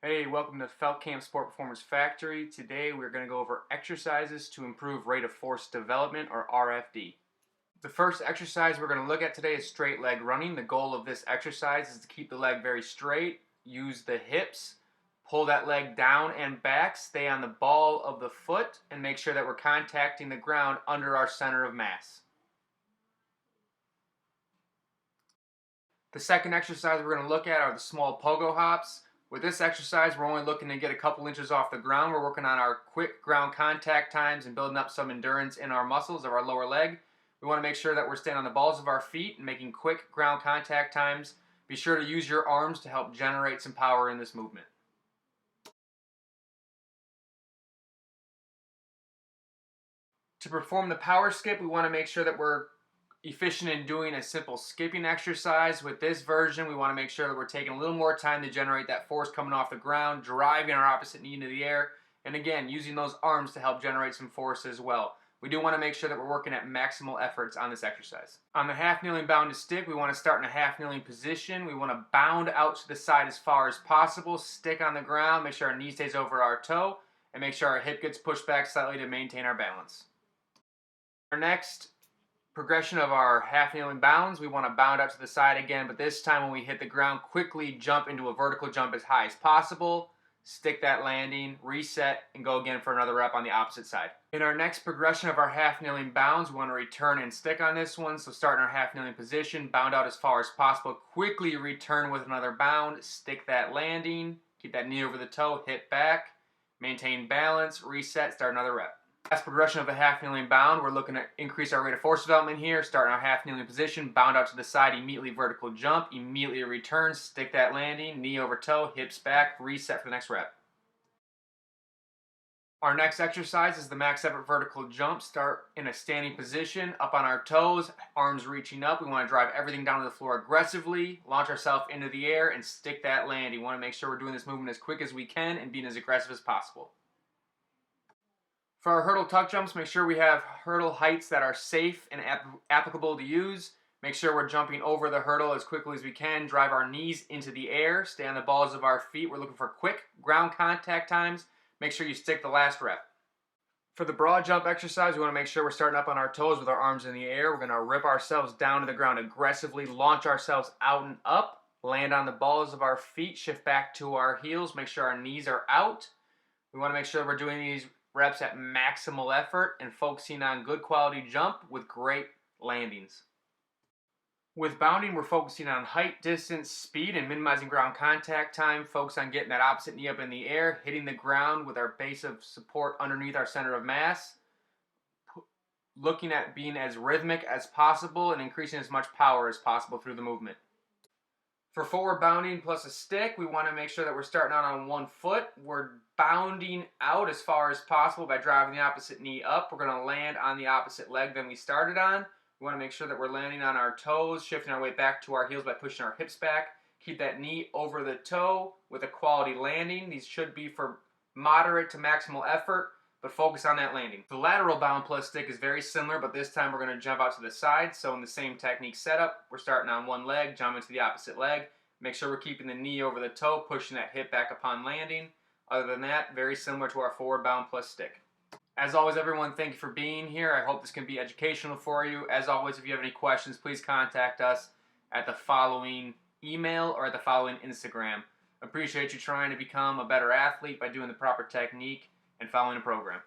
Hey, welcome to Felt Camp Sport Performance Factory. Today we're going to go over exercises to improve rate of force development, or RFD. The first exercise we're going to look at today is straight leg running. The goal of this exercise is to keep the leg very straight, use the hips, pull that leg down and back, stay on the ball of the foot, and make sure that we're contacting the ground under our center of mass. The second exercise we're going to look at are the small pogo hops. With this exercise, we're only looking to get a couple inches off the ground. We're working on our quick ground contact times and building up some endurance in our muscles of our lower leg. We want to make sure that we're staying on the balls of our feet and making quick ground contact times. Be sure to use your arms to help generate some power in this movement. To perform the power skip, we want to make sure that we're efficient in doing a simple skipping exercise. With this version, we want to make sure that we're taking a little more time to generate that force coming off the ground, driving our opposite knee into the air, and again, using those arms to help generate some force as well. We do want to make sure that we're working at maximal efforts on this exercise. On the half kneeling bound to stick, we want to start in a half kneeling position. We want to bound out to the side as far as possible, stick on the ground, make sure our knee stays over our toe, and make sure our hip gets pushed back slightly to maintain our balance. Our next progression of our half kneeling bounds, we want to bound out to the side again, but this time when we hit the ground, quickly jump into a vertical jump as high as possible, stick that landing, reset, and go again for another rep on the opposite side. In our next progression of our half kneeling bounds, we want to return and stick on this one, so start in our half kneeling position, bound out as far as possible, quickly return with another bound, stick that landing, keep that knee over the toe, hip back, maintain balance, reset, start another rep. Last progression of a half kneeling bound, we're looking to increase our rate of force development here. Start in our half kneeling position, bound out to the side, immediately vertical jump, immediately return, stick that landing, knee over toe, hips back, reset for the next rep. Our next exercise is the max effort vertical jump. Start in a standing position, up on our toes, arms reaching up. We want to drive everything down to the floor aggressively, launch ourselves into the air, and stick that landing. We want to make sure we're doing this movement as quick as we can and being as aggressive as possible. For our hurdle tuck jumps, make sure we have hurdle heights that are safe and applicable to use. Make sure we're jumping over the hurdle as quickly as we can. Drive our knees into the air. Stay on the balls of our feet. We're looking for quick ground contact times. Make sure you stick the last rep. For the broad jump exercise, we want to make sure we're starting up on our toes with our arms in the air. We're going to rip ourselves down to the ground aggressively, launch ourselves out and up, land on the balls of our feet, shift back to our heels, make sure our knees are out. We want to make sure we're doing these reps at maximal effort and focusing on good quality jump with great landings. With bounding, we're focusing on height, distance, speed, and minimizing ground contact time. Focus on getting that opposite knee up in the air, hitting the ground with our base of support underneath our center of mass. Looking at being as rhythmic as possible and increasing as much power as possible through the movement. For forward bounding plus a stick, we want to make sure that we're starting out on one foot. We're bounding out as far as possible by driving the opposite knee up. We're going to land on the opposite leg than we started on. We want to make sure that we're landing on our toes, shifting our way back to our heels by pushing our hips back. Keep that knee over the toe with a quality landing. These should be for moderate to maximal effort, but focus on that landing. The lateral bound plus stick is very similar, but this time we're going to jump out to the side. So in the same technique setup, we're starting on one leg, jumping to the opposite leg. Make sure we're keeping the knee over the toe, pushing that hip back upon landing. Other than that, very similar to our forward bound plus stick. As always, everyone, thank you for being here. I hope this can be educational for you. As always, if you have any questions, please contact us at the following email or at the following Instagram. Appreciate you trying to become a better athlete by doing the proper technique and following the program.